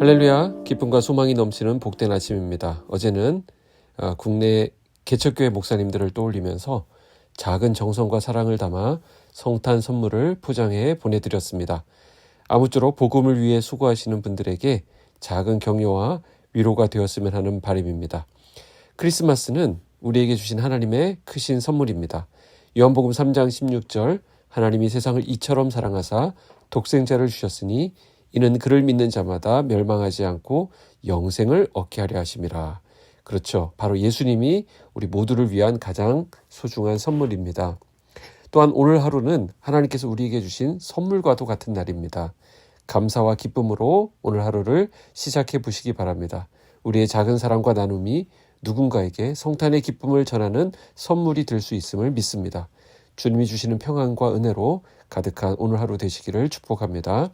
할렐루야, 기쁨과 소망이 넘치는 복된 아침입니다. 어제는 국내 개척교회 목사님들을 떠올리면서 작은 정성과 사랑을 담아 성탄 선물을 포장해 보내드렸습니다. 아무쪼록 복음을 위해 수고하시는 분들에게 작은 격려와 위로가 되었으면 하는 바람입니다. 크리스마스는 우리에게 주신 하나님의 크신 선물입니다. 요한복음 3장 16절, 하나님이 세상을 이처럼 사랑하사 독생자를 주셨으니 이는 그를 믿는 자마다 멸망하지 않고 영생을 얻게 하려 하심이라. 그렇죠. 바로 예수님이 우리 모두를 위한 가장 소중한 선물입니다. 또한 오늘 하루는 하나님께서 우리에게 주신 선물과도 같은 날입니다. 감사와 기쁨으로 오늘 하루를 시작해 보시기 바랍니다. 우리의 작은 사랑과 나눔이 누군가에게 성탄의 기쁨을 전하는 선물이 될 수 있음을 믿습니다. 주님이 주시는 평안과 은혜로 가득한 오늘 하루 되시기를 축복합니다.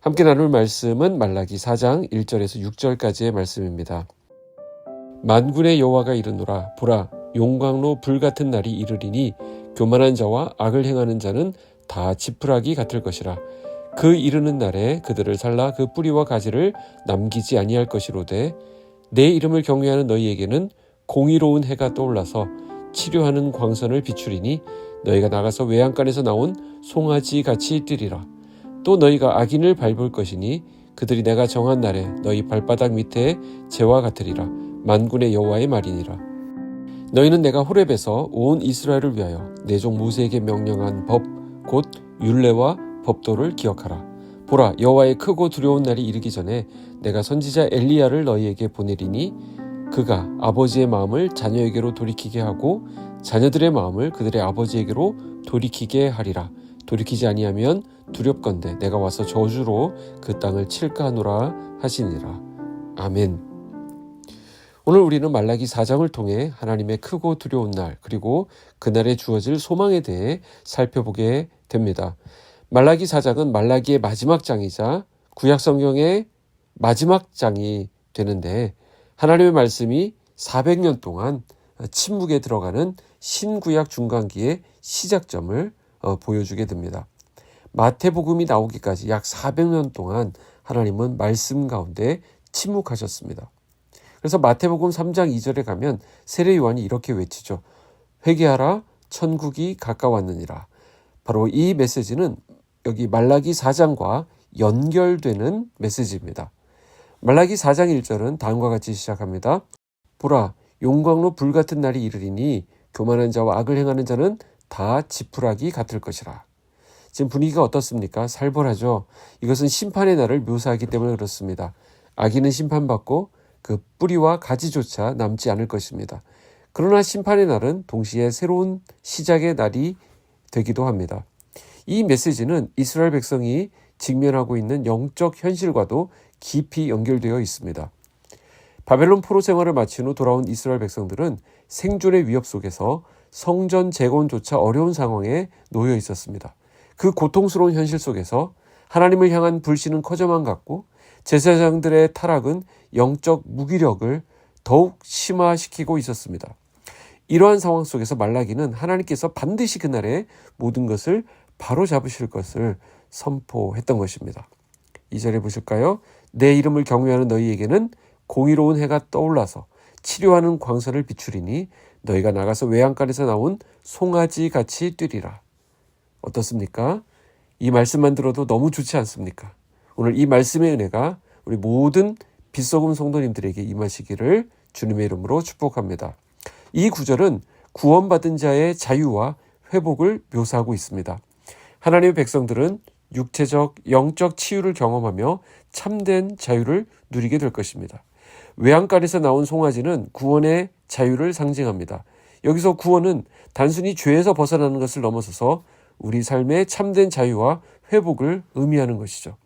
함께 나눌 말씀은 말라기 4장 1절에서 6절까지의 말씀입니다. 만군의 여호와가 이르노라. 보라, 용광로 불같은 날이 이르리니 교만한 자와 악을 행하는 자는 다 지푸라기 같을 것이라. 그 이르는 날에 그들을 살라 그 뿌리와 가지를 남기지 아니할 것이로되 내 이름을 경외하는 너희에게는 공의로운 해가 떠올라서 치료하는 광선을 비추리니 너희가 나가서 외양간에서 나온 송아지 같이 뛰리라. 또 너희가 악인을 밟을 것이니 그들이 내가 정한 날에 너희 발바닥 밑에 재와 같으리라. 만군의 여호와의 말이니라. 너희는 내가 호렙에서 온 이스라엘을 위하여 내 종 모세에게 명령한 법 곧 율례와 법도를 기억하라. 보라, 여호와의 크고 두려운 날이 이르기 전에 내가 선지자 엘리야를 너희에게 보내리니 그가 아버지의 마음을 자녀에게로 돌이키게 하고 자녀들의 마음을 그들의 아버지에게로 돌이키게 하리라. 돌이키지 아니하면 두렵건대 내가 와서 저주로 그 땅을 칠까 하노라 하시니라. 아멘. 오늘 우리는 말라기 4장을 통해 하나님의 크고 두려운 날 그리고 그날에 주어질 소망에 대해 살펴보게 됩니다. 말라기 4장은 말라기의 마지막 장이자 구약성경의 마지막 장이 되는데 하나님의 말씀이 400년 동안 침묵에 들어가는 신구약 중간기의 시작점을 보여주게 됩니다. 마태복음이 나오기까지 약 400년 동안 하나님은 말씀 가운데 침묵하셨습니다. 그래서 마태복음 3장 2절에 가면 세례 요한이 이렇게 외치죠. 회개하라, 천국이 가까웠느니라. 바로 이 메시지는 여기 말라기 4장과 연결되는 메시지입니다. 말라기 4장 1절은 다음과 같이 시작합니다. 보라, 용광로 불같은 날이 이르리니 교만한 자와 악을 행하는 자는 다 지푸라기 같을 것이라. 지금 분위기가 어떻습니까? 살벌하죠. 이것은 심판의 날을 묘사하기 때문에 그렇습니다. 악인은 심판받고 그 뿌리와 가지조차 남지 않을 것입니다. 그러나 심판의 날은 동시에 새로운 시작의 날이 되기도 합니다. 이 메시지는 이스라엘 백성이 직면하고 있는 영적 현실과도 깊이 연결되어 있습니다. 바벨론 포로 생활을 마친 후 돌아온 이스라엘 백성들은 생존의 위협 속에서 성전 재건조차 어려운 상황에 놓여 있었습니다. 그 고통스러운 현실 속에서 하나님을 향한 불신은 커져만 갔고 제사장들의 타락은 영적 무기력을 더욱 심화시키고 있었습니다. 이러한 상황 속에서 말라기는 하나님께서 반드시 그날에 모든 것을 바로잡으실 것을 선포했던 것입니다. 2절에 보실까요? 내 이름을 경외하는 너희에게는 공의로운 해가 떠올라서 치료하는 광선을 비추리니 너희가 나가서 외양간에서 나온 송아지 같이 뛰리라. 어떻습니까? 이 말씀만 들어도 너무 좋지 않습니까? 오늘 이 말씀의 은혜가 우리 모든 빛소금 성도님들에게 임하시기를 주님의 이름으로 축복합니다. 이 구절은 구원받은 자의 자유와 회복을 묘사하고 있습니다. 하나님의 백성들은 육체적, 영적 치유를 경험하며 참된 자유를 누리게 될 것입니다. 외양간에서 나온 송아지는 구원의 자유를 상징합니다. 여기서 구원은 단순히 죄에서 벗어나는 것을 넘어서서 우리 삶의 참된 자유와 회복을 의미하는 것이죠.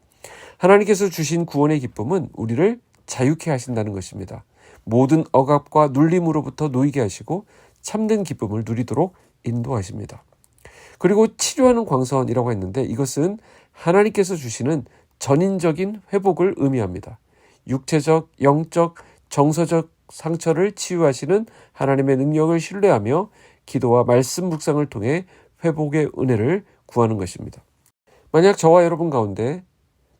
하나님께서 주신 구원의 기쁨은 우리를 자유케 하신다는 것입니다. 모든 억압과 눌림으로부터 놓이게 하시고 참된 기쁨을 누리도록 인도하십니다. 그리고 치료하는 광선이라고 했는데 이것은 하나님께서 주시는 전인적인 회복을 의미합니다. 육체적, 영적, 정서적 상처를 치유하시는 하나님의 능력을 신뢰하며 기도와 말씀 묵상을 통해 회복의 은혜를 구하는 것입니다. 만약 저와 여러분 가운데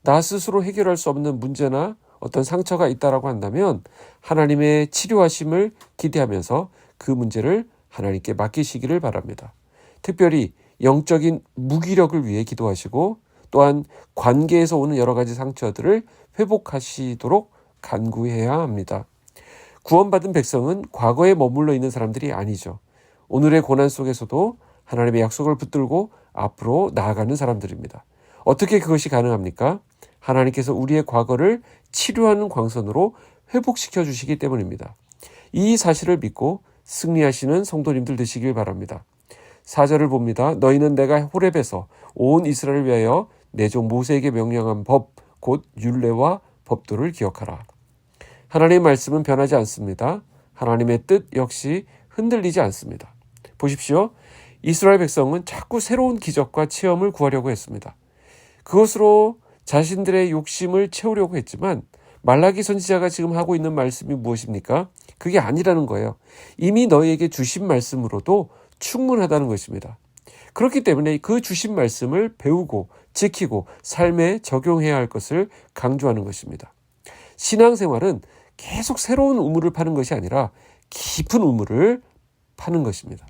나 스스로 해결할 수 없는 문제나 어떤 상처가 있다라고 한다면 하나님의 치료하심을 기대하면서 그 문제를 하나님께 맡기시기를 바랍니다. 특별히 영적인 무기력을 위해 기도하시고 또한 관계에서 오는 여러 가지 상처들을 회복하시도록 간구해야 합니다. 구원받은 백성은 과거에 머물러 있는 사람들이 아니죠. 오늘의 고난 속에서도 하나님의 약속을 붙들고 앞으로 나아가는 사람들입니다. 어떻게 그것이 가능합니까? 하나님께서 우리의 과거를 치료하는 광선으로 회복시켜 주시기 때문입니다. 이 사실을 믿고 승리하시는 성도님들 되시길 바랍니다. 4절을 봅니다. 너희는 내가 호렙에서 온 이스라엘을 위하여 내 종 모세에게 명령한 법, 곧 율례와 법도를 기억하라. 하나님의 말씀은 변하지 않습니다. 하나님의 뜻 역시 흔들리지 않습니다. 보십시오. 이스라엘 백성은 자꾸 새로운 기적과 체험을 구하려고 했습니다. 그것으로 자신들의 욕심을 채우려고 했지만 말라기 선지자가 지금 하고 있는 말씀이 무엇입니까? 그게 아니라는 거예요. 이미 너희에게 주신 말씀으로도 충분하다는 것입니다. 그렇기 때문에 그 주신 말씀을 배우고 지키고 삶에 적용해야 할 것을 강조하는 것입니다. 신앙생활은 계속 새로운 우물을 파는 것이 아니라 깊은 우물을 파는 것입니다.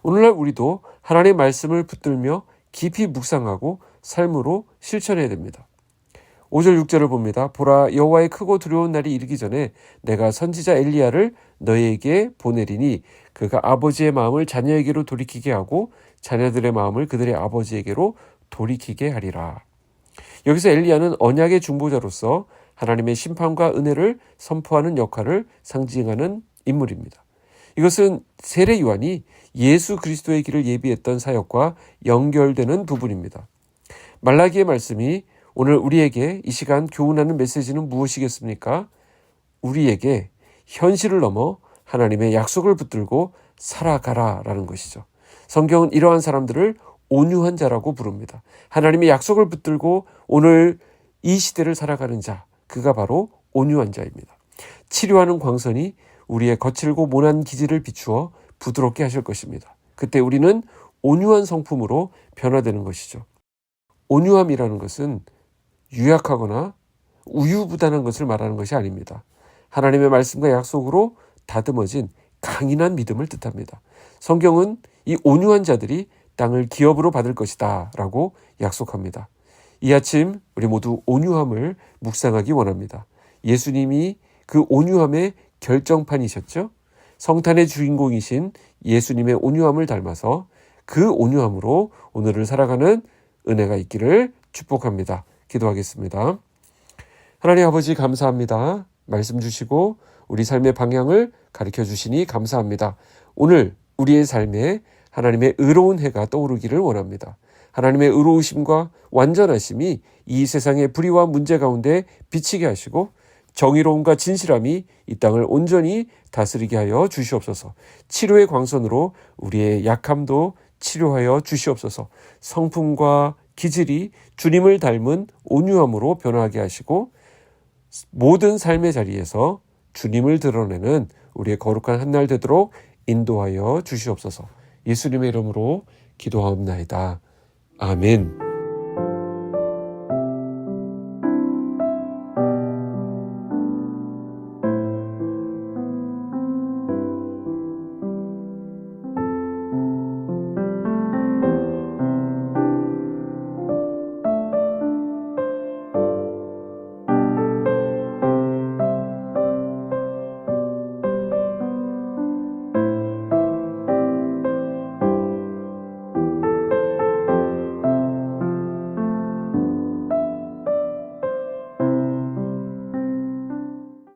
오늘날 우리도 하나님의 말씀을 붙들며 깊이 묵상하고 삶으로 실천해야 됩니다. 5절 6절을 봅니다. 보라, 여호와의 크고 두려운 날이 이르기 전에 내가 선지자 엘리야를 너희에게 보내리니 그가 아버지의 마음을 자녀에게로 돌이키게 하고 자녀들의 마음을 그들의 아버지에게로 돌이키게 하리라. 여기서 엘리야는 언약의 중보자로서 하나님의 심판과 은혜를 선포하는 역할을 상징하는 인물입니다. 이것은 세례 요한이 예수 그리스도의 길을 예비했던 사역과 연결되는 부분입니다. 말라기의 말씀이 오늘 우리에게 이 시간 교훈하는 메시지는 무엇이겠습니까? 우리에게 현실을 넘어 하나님의 약속을 붙들고 살아가라라는 것이죠. 성경은 이러한 사람들을 온유한 자라고 부릅니다. 하나님의 약속을 붙들고 오늘 이 시대를 살아가는 자, 그가 바로 온유한 자입니다. 치료하는 광선이 우리의 거칠고 모난 기질을 비추어 부드럽게 하실 것입니다. 그때 우리는 온유한 성품으로 변화되는 것이죠. 온유함이라는 것은 유약하거나 우유부단한 것을 말하는 것이 아닙니다. 하나님의 말씀과 약속으로 다듬어진 강인한 믿음을 뜻합니다. 성경은 이 온유한 자들이 땅을 기업으로 받을 것이다 라고 약속합니다. 이 아침 우리 모두 온유함을 묵상하기 원합니다. 예수님이 그 온유함의 결정판이셨죠? 성탄의 주인공이신 예수님의 온유함을 닮아서 그 온유함으로 오늘을 살아가는 은혜가 있기를 축복합니다. 기도하겠습니다. 하나님 아버지 감사합니다. 말씀 주시고 우리 삶의 방향을 가르쳐 주시니 감사합니다. 오늘 우리의 삶에 하나님의 의로운 해가 떠오르기를 원합니다. 하나님의 의로우심과 완전하심이 이 세상의 불의와 문제 가운데 비치게 하시고 정의로움과 진실함이 이 땅을 온전히 다스리게 하여 주시옵소서. 치료의 광선으로 우리의 약함도 치료하여 주시옵소서. 성품과 기질이 주님을 닮은 온유함으로 변화하게 하시고 모든 삶의 자리에서 주님을 드러내는 우리의 거룩한 한날 되도록 인도하여 주시옵소서. 예수님의 이름으로 기도하옵나이다. 아멘.